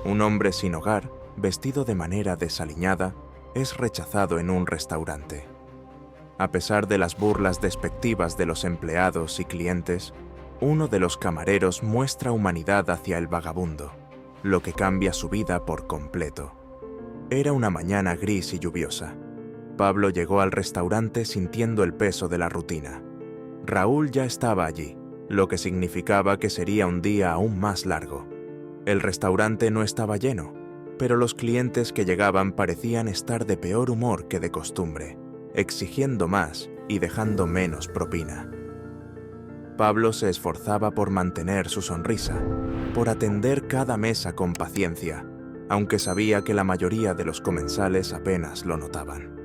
Un hombre sin hogar, vestido de manera desaliñada, es rechazado en un restaurante. A pesar de las burlas despectivas de los empleados y clientes, uno de los camareros muestra humanidad hacia el vagabundo, lo que cambia su vida por completo. Era una mañana gris y lluviosa. Pablo llegó al restaurante sintiendo el peso de la rutina. Raúl ya estaba allí, lo que significaba que sería un día aún más largo. El restaurante no estaba lleno, pero los clientes que llegaban parecían estar de peor humor que de costumbre, exigiendo más y dejando menos propina. Pablo se esforzaba por mantener su sonrisa, por atender cada mesa con paciencia, aunque sabía que la mayoría de los comensales apenas lo notaban.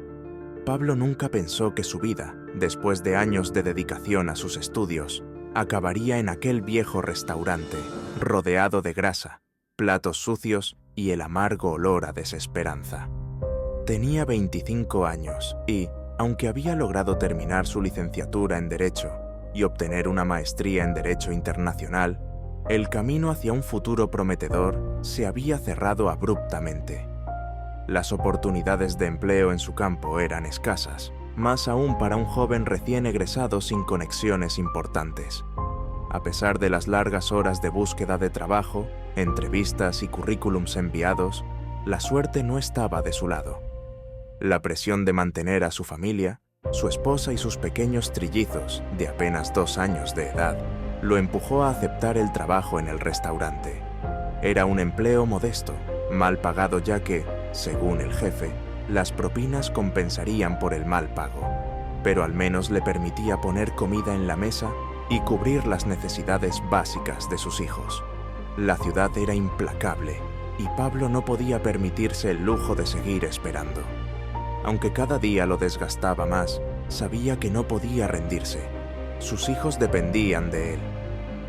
Pablo nunca pensó que su vida, después de años de dedicación a sus estudios, acabaría en aquel viejo restaurante, rodeado de grasa, platos sucios y el amargo olor a desesperanza. Tenía 25 años y, aunque había logrado terminar su licenciatura en Derecho y obtener una maestría en Derecho Internacional, el camino hacia un futuro prometedor se había cerrado abruptamente. Las oportunidades de empleo en su campo eran escasas, más aún para un joven recién egresado sin conexiones importantes. A pesar de las largas horas de búsqueda de trabajo, entrevistas y currículums enviados, la suerte no estaba de su lado. La presión de mantener a su familia, su esposa y sus pequeños trillizos, de apenas 2 años de edad, lo empujó a aceptar el trabajo en el restaurante. Era un empleo modesto, mal pagado ya que, según el jefe, las propinas compensarían por el mal pago, pero al menos le permitía poner comida en la mesa y cubrir las necesidades básicas de sus hijos. La ciudad era implacable y Pablo no podía permitirse el lujo de seguir esperando. Aunque cada día lo desgastaba más, sabía que no podía rendirse. Sus hijos dependían de él.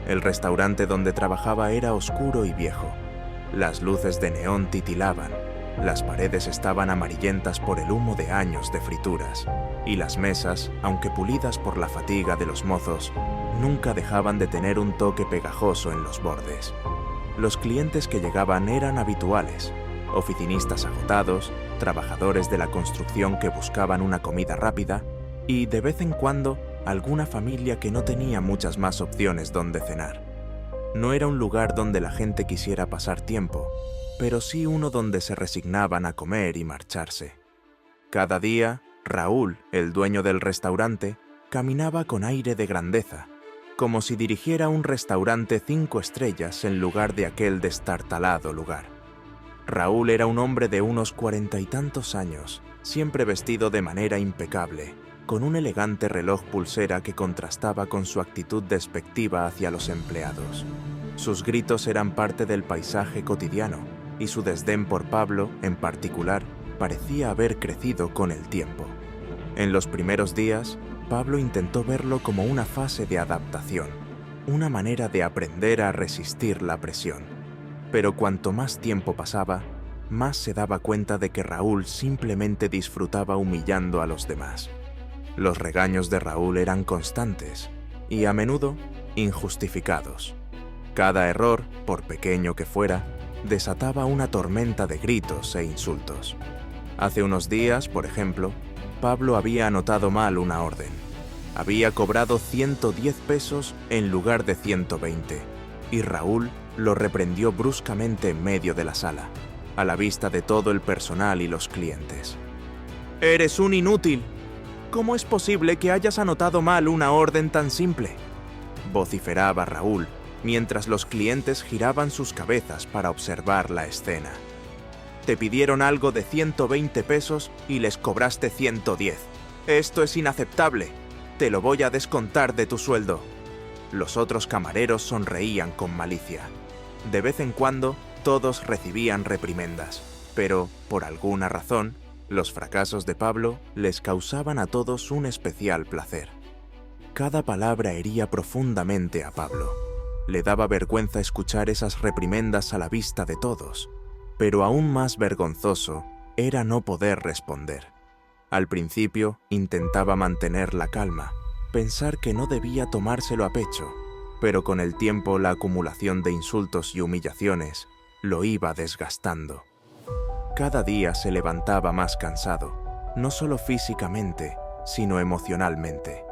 El restaurante donde trabajaba era oscuro y viejo. Las luces de neón titilaban, las paredes estaban amarillentas por el humo de años de frituras, y las mesas, aunque pulidas por la fatiga de los mozos, nunca dejaban de tener un toque pegajoso en los bordes. Los clientes que llegaban eran habituales: oficinistas agotados, trabajadores de la construcción que buscaban una comida rápida y, de vez en cuando, alguna familia que no tenía muchas más opciones donde cenar. No era un lugar donde la gente quisiera pasar tiempo, pero sí uno donde se resignaban a comer y marcharse. Cada día, Raúl, el dueño del restaurante, caminaba con aire de grandeza, como si dirigiera un restaurante 5 estrellas en lugar de aquel destartalado lugar. Raúl era un hombre de unos 40 y tantos años, siempre vestido de manera impecable, con un elegante reloj pulsera que contrastaba con su actitud despectiva hacia los empleados. Sus gritos eran parte del paisaje cotidiano, y su desdén por Pablo, en particular, parecía haber crecido con el tiempo. En los primeros días, Pablo intentó verlo como una fase de adaptación, una manera de aprender a resistir la presión. Pero cuanto más tiempo pasaba, más se daba cuenta de que Raúl simplemente disfrutaba humillando a los demás. Los regaños de Raúl eran constantes y, a menudo, injustificados. Cada error, por pequeño que fuera, desataba una tormenta de gritos e insultos. Hace unos días, por ejemplo, Pablo había anotado mal una orden. Había cobrado 110 pesos en lugar de 120, y Raúl lo reprendió bruscamente en medio de la sala, a la vista de todo el personal y los clientes. «¡Eres un inútil! ¿Cómo es posible que hayas anotado mal una orden tan simple?», vociferaba Raúl, mientras los clientes giraban sus cabezas para observar la escena. «Te pidieron algo de 120 pesos y les cobraste 110. Esto es inaceptable. Te lo voy a descontar de tu sueldo». Los otros camareros sonreían con malicia. De vez en cuando, todos recibían reprimendas, pero, por alguna razón, los fracasos de Pablo les causaban a todos un especial placer. Cada palabra hería profundamente a Pablo. Le daba vergüenza escuchar esas reprimendas a la vista de todos, pero aún más vergonzoso era no poder responder. Al principio intentaba mantener la calma, pensar que no debía tomárselo a pecho, pero con el tiempo la acumulación de insultos y humillaciones lo iba desgastando. Cada día se levantaba más cansado, no solo físicamente, sino emocionalmente.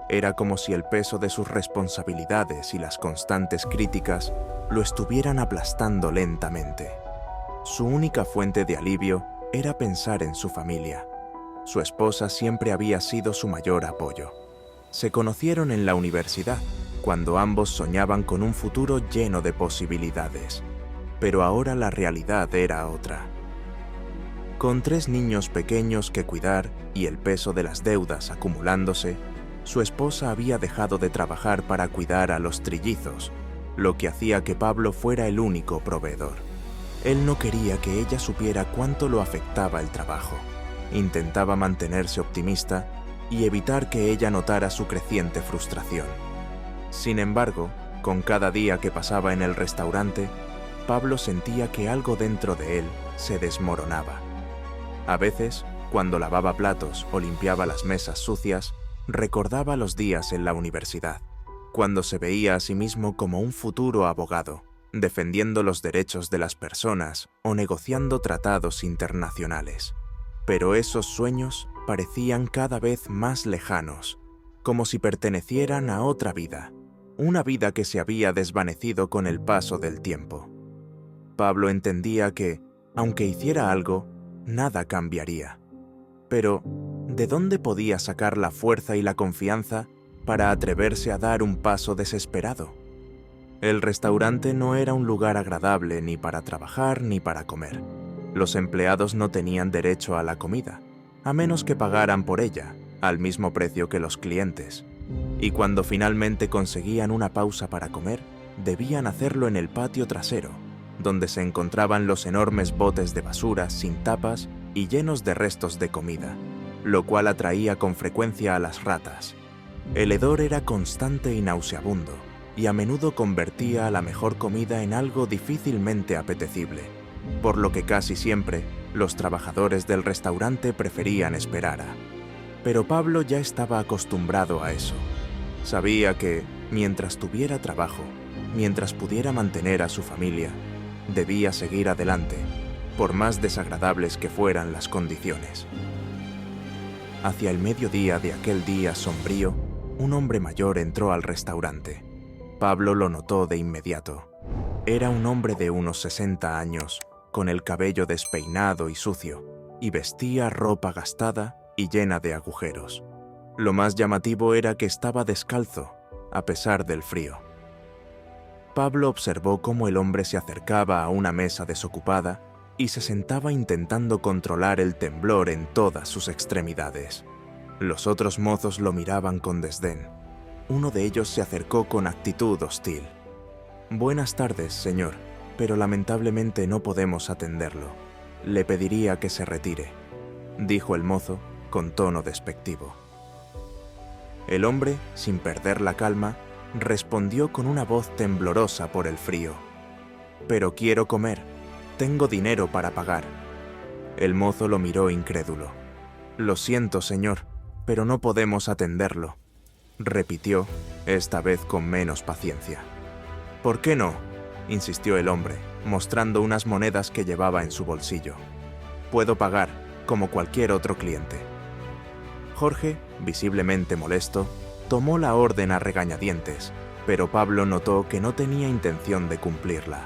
Era como si el peso de sus responsabilidades y las constantes críticas lo estuvieran aplastando lentamente. Su única fuente de alivio era pensar en su familia. Su esposa siempre había sido su mayor apoyo. Se conocieron en la universidad, cuando ambos soñaban con un futuro lleno de posibilidades. Pero ahora la realidad era otra. Con 3 niños pequeños que cuidar y el peso de las deudas acumulándose, su esposa había dejado de trabajar para cuidar a los trillizos, lo que hacía que Pablo fuera el único proveedor. Él no quería que ella supiera cuánto lo afectaba el trabajo. Intentaba mantenerse optimista y evitar que ella notara su creciente frustración. Sin embargo, con cada día que pasaba en el restaurante, Pablo sentía que algo dentro de él se desmoronaba. A veces, cuando lavaba platos o limpiaba las mesas sucias, recordaba los días en la universidad, cuando se veía a sí mismo como un futuro abogado, defendiendo los derechos de las personas o negociando tratados internacionales. Pero esos sueños parecían cada vez más lejanos, como si pertenecieran a otra vida, una vida que se había desvanecido con el paso del tiempo. Pablo entendía que, aunque hiciera algo, nada cambiaría. Pero, ¿de dónde podía sacar la fuerza y la confianza para atreverse a dar un paso desesperado? El restaurante no era un lugar agradable ni para trabajar ni para comer. Los empleados no tenían derecho a la comida, a menos que pagaran por ella, al mismo precio que los clientes. Y cuando finalmente conseguían una pausa para comer, debían hacerlo en el patio trasero, donde se encontraban los enormes botes de basura sin tapas y llenos de restos de comida, lo cual atraía con frecuencia a las ratas. El hedor era constante y nauseabundo, y a menudo convertía a la mejor comida en algo difícilmente apetecible, por lo que casi siempre los trabajadores del restaurante preferían esperar. Pero Pablo ya estaba acostumbrado a eso. Sabía que, mientras tuviera trabajo, mientras pudiera mantener a su familia, debía seguir adelante, por más desagradables que fueran las condiciones. Hacia el mediodía de aquel día sombrío, un hombre mayor entró al restaurante. Pablo lo notó de inmediato. Era un hombre de unos 60 años, con el cabello despeinado y sucio, y vestía ropa gastada y llena de agujeros. Lo más llamativo era que estaba descalzo, a pesar del frío. Pablo observó cómo el hombre se acercaba a una mesa desocupada y se sentaba intentando controlar el temblor en todas sus extremidades. Los otros mozos lo miraban con desdén. Uno de ellos se acercó con actitud hostil. «Buenas tardes, señor, pero lamentablemente no podemos atenderlo. Le pediría que se retire», dijo el mozo con tono despectivo. El hombre, sin perder la calma, respondió con una voz temblorosa por el frío. «Pero quiero comer. Tengo dinero para pagar». El mozo lo miró incrédulo. «Lo siento, señor, pero no podemos atenderlo», repitió, esta vez con menos paciencia. «¿Por qué no?», insistió el hombre, mostrando unas monedas que llevaba en su bolsillo. «Puedo pagar, como cualquier otro cliente». Jorge, visiblemente molesto, tomó la orden a regañadientes, pero Pablo notó que no tenía intención de cumplirla.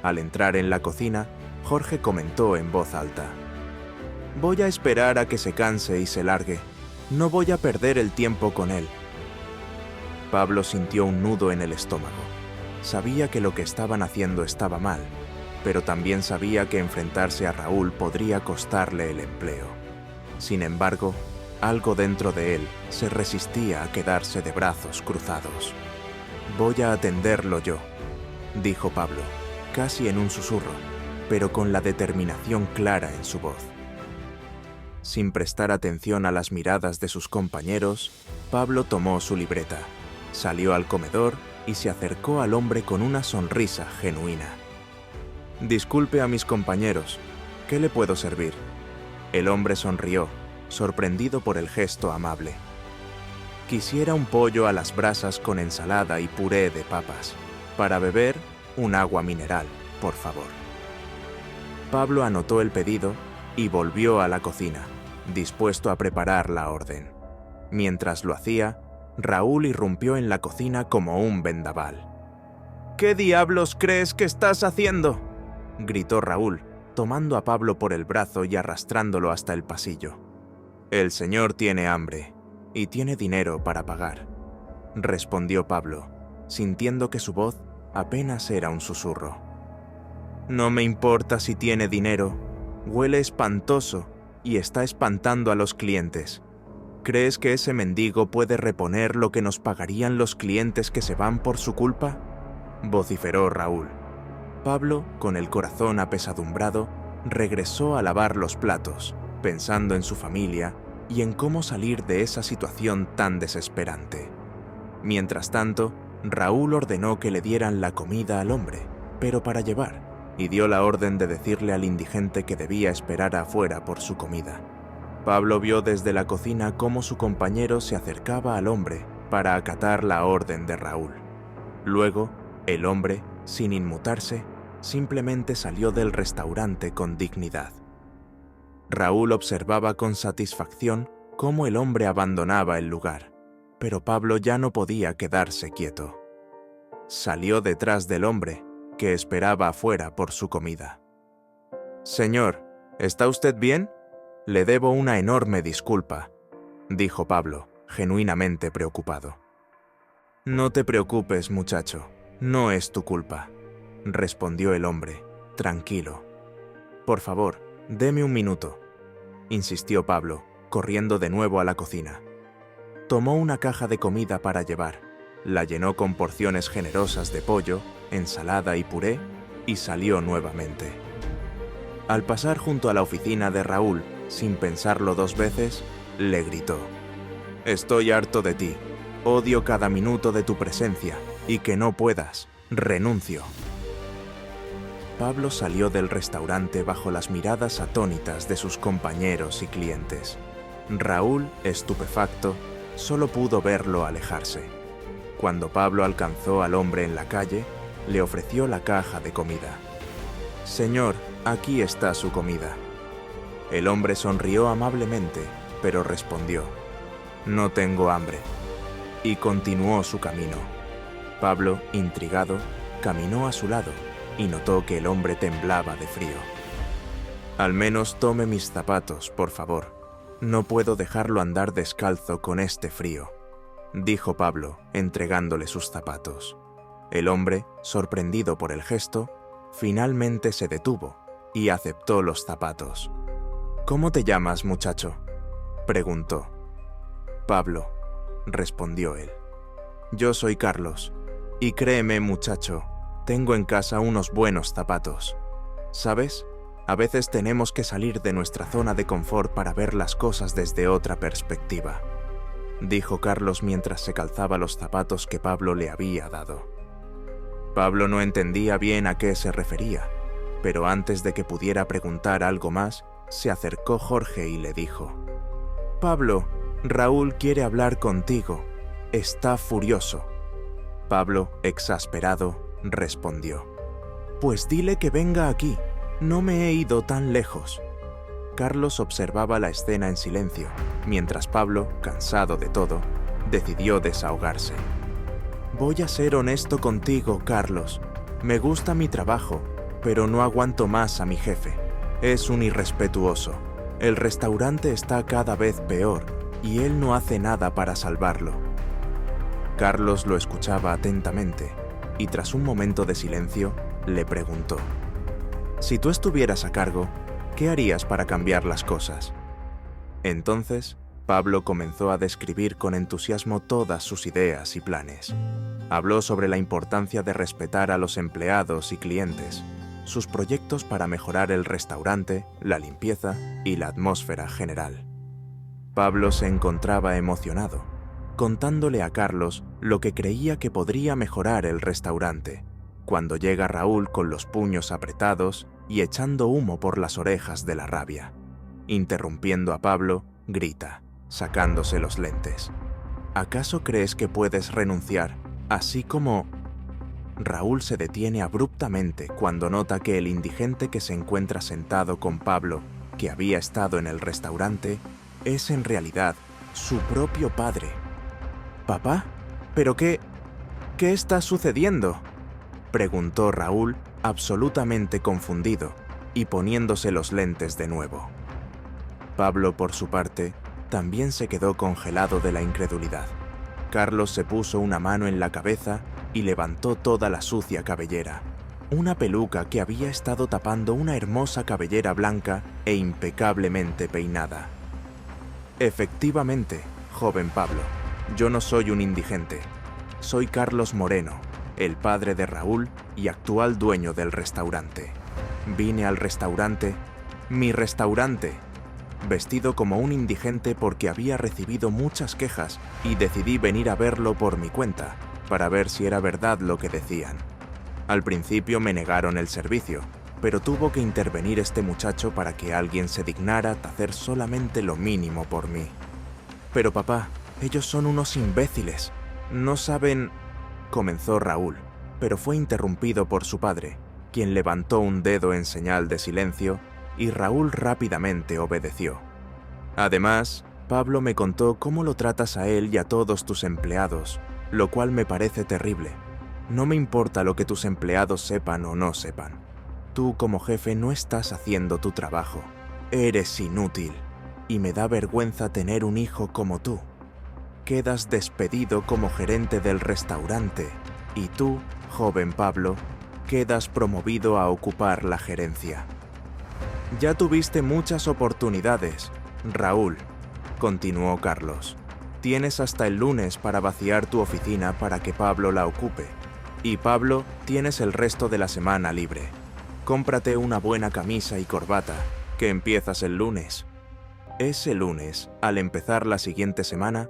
Al entrar en la cocina, Jorge comentó en voz alta: «Voy a esperar a que se canse y se largue. No voy a perder el tiempo con él». Pablo sintió un nudo en el estómago. Sabía que lo que estaban haciendo estaba mal, pero también sabía que enfrentarse a Raúl podría costarle el empleo. Sin embargo, algo dentro de él se resistía a quedarse de brazos cruzados. «Voy a atenderlo yo», dijo Pablo, casi en un susurro, pero con la determinación clara en su voz. Sin prestar atención a las miradas de sus compañeros, Pablo tomó su libreta, salió al comedor y se acercó al hombre con una sonrisa genuina. «Disculpe a mis compañeros, ¿qué le puedo servir?». El hombre sonrió, sorprendido por el gesto amable. «Quisiera un pollo a las brasas con ensalada y puré de papas. Para beber, un agua mineral, por favor». Pablo anotó el pedido y volvió a la cocina, dispuesto a preparar la orden. Mientras lo hacía, Raúl irrumpió en la cocina como un vendaval. «¿Qué diablos crees que estás haciendo?», gritó Raúl, tomando a Pablo por el brazo y arrastrándolo hasta el pasillo. «El señor tiene hambre y tiene dinero para pagar», respondió Pablo, sintiendo que su voz apenas era un susurro. «No me importa si tiene dinero, huele espantoso y está espantando a los clientes. ¿Crees que ese mendigo puede reponer lo que nos pagarían los clientes que se van por su culpa?», vociferó Raúl. Pablo, con el corazón apesadumbrado, regresó a lavar los platos, pensando en su familia y en cómo salir de esa situación tan desesperante. Mientras tanto, Raúl ordenó que le dieran la comida al hombre, pero para llevar, y dio la orden de decirle al indigente que debía esperar afuera por su comida. Pablo vio desde la cocina cómo su compañero se acercaba al hombre para acatar la orden de Raúl. Luego, el hombre, sin inmutarse, simplemente salió del restaurante con dignidad. Raúl observaba con satisfacción cómo el hombre abandonaba el lugar, pero Pablo ya no podía quedarse quieto. Salió detrás del hombre, que esperaba afuera por su comida. «Señor, ¿está usted bien? Le debo una enorme disculpa», dijo Pablo, genuinamente preocupado. «No te preocupes, muchacho, no es tu culpa», respondió el hombre, tranquilo. «Por favor, deme un minuto», insistió Pablo, corriendo de nuevo a la cocina. Tomó una caja de comida para llevar, la llenó con porciones generosas de pollo, ensalada y puré, y salió nuevamente. Al pasar junto a la oficina de Raúl, sin pensarlo dos veces, le gritó: «Estoy harto de ti, odio cada minuto de tu presencia, y que no puedas, renuncio». Pablo salió del restaurante bajo las miradas atónitas de sus compañeros y clientes. Raúl, estupefacto, solo pudo verlo alejarse. Cuando Pablo alcanzó al hombre en la calle, le ofreció la caja de comida. «Señor, aquí está su comida». El hombre sonrió amablemente, pero respondió: «No tengo hambre», y continuó su camino. Pablo, intrigado, caminó a su lado y notó que el hombre temblaba de frío. «Al menos tome mis zapatos, por favor. No puedo dejarlo andar descalzo con este frío», dijo Pablo, entregándole sus zapatos. El hombre, sorprendido por el gesto, finalmente se detuvo y aceptó los zapatos. «¿Cómo te llamas, muchacho?», preguntó. «Pablo», respondió él. «Yo soy Carlos, y créeme, muchacho, tengo en casa unos buenos zapatos. ¿Sabes? A veces tenemos que salir de nuestra zona de confort para ver las cosas desde otra perspectiva», dijo Carlos mientras se calzaba los zapatos que Pablo le había dado. Pablo no entendía bien a qué se refería, pero antes de que pudiera preguntar algo más, se acercó Jorge y le dijo: «Pablo, Raúl quiere hablar contigo. Está furioso». Pablo, exasperado, respondió: «Pues dile que venga aquí. No me he ido tan lejos». Carlos observaba la escena en silencio, mientras Pablo, cansado de todo, decidió desahogarse. «Voy a ser honesto contigo, Carlos. Me gusta mi trabajo, pero no aguanto más a mi jefe. Es un irrespetuoso. El restaurante está cada vez peor y él no hace nada para salvarlo». Carlos lo escuchaba atentamente y tras un momento de silencio le preguntó: «Si tú estuvieras a cargo, ¿qué harías para cambiar las cosas?». Entonces, Pablo comenzó a describir con entusiasmo todas sus ideas y planes. Habló sobre la importancia de respetar a los empleados y clientes, sus proyectos para mejorar el restaurante, la limpieza y la atmósfera general. Pablo se encontraba emocionado, contándole a Carlos lo que creía que podría mejorar el restaurante, cuando llega Raúl con los puños apretados y echando humo por las orejas de la rabia. Interrumpiendo a Pablo, grita, sacándose los lentes: «¿Acaso crees que puedes renunciar, así como...?». Raúl se detiene abruptamente cuando nota que el indigente que se encuentra sentado con Pablo, que había estado en el restaurante, es en realidad su propio padre. «¿Papá? ¿Pero qué está sucediendo?», preguntó Raúl, absolutamente confundido, y poniéndose los lentes de nuevo. Pablo, por su parte, también se quedó congelado de la incredulidad. Carlos se puso una mano en la cabeza y levantó toda la sucia cabellera, una peluca que había estado tapando una hermosa cabellera blanca e impecablemente peinada. «Efectivamente, joven Pablo, yo no soy un indigente. Soy Carlos Moreno, el padre de Raúl y actual dueño del restaurante. Vine al restaurante, mi restaurante, vestido como un indigente porque había recibido muchas quejas y decidí venir a verlo por mi cuenta, para ver si era verdad lo que decían. Al principio me negaron el servicio, pero tuvo que intervenir este muchacho para que alguien se dignara a hacer solamente lo mínimo por mí. Pero papá, ellos son unos imbéciles. No saben…», comenzó Raúl, pero fue interrumpido por su padre, quien levantó un dedo en señal de silencio y Raúl rápidamente obedeció. «Además, Pablo me contó cómo lo tratas a él y a todos tus empleados, lo cual me parece terrible. No me importa lo que tus empleados sepan o no sepan. Tú como jefe no estás haciendo tu trabajo. Eres inútil y me da vergüenza tener un hijo como tú. Quedas despedido como gerente del restaurante y tú, joven Pablo, quedas promovido a ocupar la gerencia. Ya tuviste muchas oportunidades, Raúl», continuó Carlos. «Tienes hasta el lunes para vaciar tu oficina para que Pablo la ocupe. Y Pablo, tienes el resto de la semana libre. Cómprate una buena camisa y corbata, que empiezas el lunes». Ese lunes, al empezar la siguiente semana,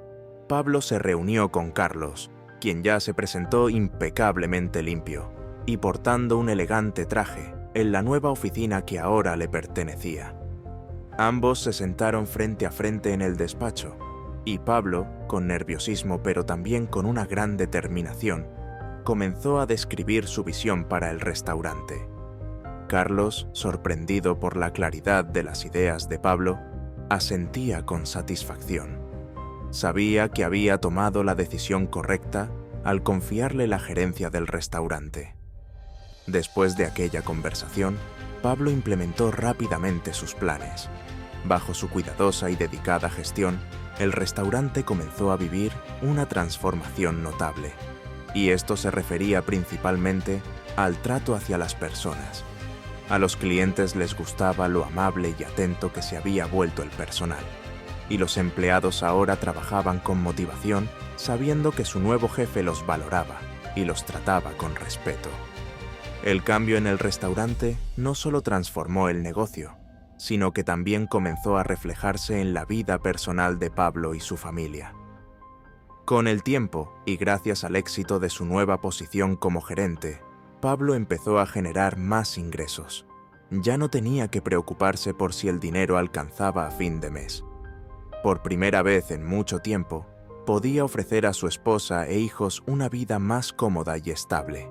Pablo se reunió con Carlos, quien ya se presentó impecablemente limpio y portando un elegante traje en la nueva oficina que ahora le pertenecía. Ambos se sentaron frente a frente en el despacho, y Pablo, con nerviosismo pero también con una gran determinación, comenzó a describir su visión para el restaurante. Carlos, sorprendido por la claridad de las ideas de Pablo, asentía con satisfacción. Sabía que había tomado la decisión correcta al confiarle la gerencia del restaurante. Después de aquella conversación, Pablo implementó rápidamente sus planes. Bajo su cuidadosa y dedicada gestión, el restaurante comenzó a vivir una transformación notable, y esto se refería principalmente al trato hacia las personas. A los clientes les gustaba lo amable y atento que se había vuelto el personal, y los empleados ahora trabajaban con motivación, sabiendo que su nuevo jefe los valoraba y los trataba con respeto. El cambio en el restaurante no solo transformó el negocio, sino que también comenzó a reflejarse en la vida personal de Pablo y su familia. Con el tiempo, y gracias al éxito de su nueva posición como gerente, Pablo empezó a generar más ingresos. Ya no tenía que preocuparse por si el dinero alcanzaba a fin de mes. Por primera vez en mucho tiempo, podía ofrecer a su esposa e hijos una vida más cómoda y estable.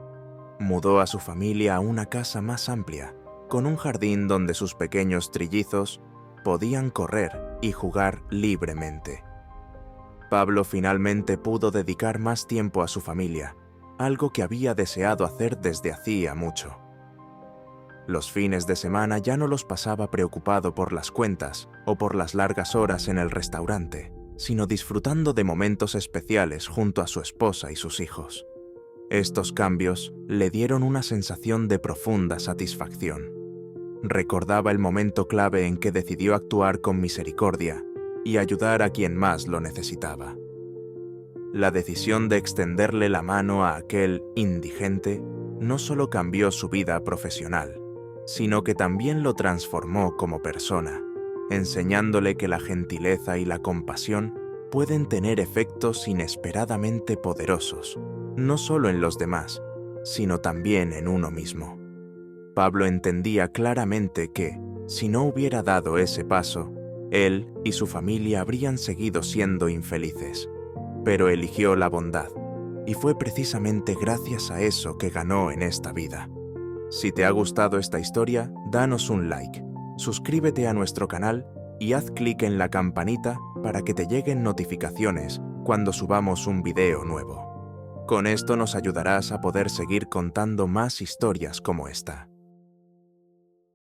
Mudó a su familia a una casa más amplia, con un jardín donde sus pequeños trillizos podían correr y jugar libremente. Pablo finalmente pudo dedicar más tiempo a su familia, algo que había deseado hacer desde hacía mucho. Los fines de semana ya no los pasaba preocupado por las cuentas o por las largas horas en el restaurante, sino disfrutando de momentos especiales junto a su esposa y sus hijos. Estos cambios le dieron una sensación de profunda satisfacción. Recordaba el momento clave en que decidió actuar con misericordia y ayudar a quien más lo necesitaba. La decisión de extenderle la mano a aquel indigente no solo cambió su vida profesional, sino que también lo transformó como persona, enseñándole que la gentileza y la compasión pueden tener efectos inesperadamente poderosos, no solo en los demás, sino también en uno mismo. Pablo entendía claramente que, si no hubiera dado ese paso, él y su familia habrían seguido siendo infelices, pero eligió la bondad, y fue precisamente gracias a eso que ganó en esta vida. Si te ha gustado esta historia, danos un like, suscríbete a nuestro canal y haz clic en la campanita para que te lleguen notificaciones cuando subamos un video nuevo. Con esto nos ayudarás a poder seguir contando más historias como esta.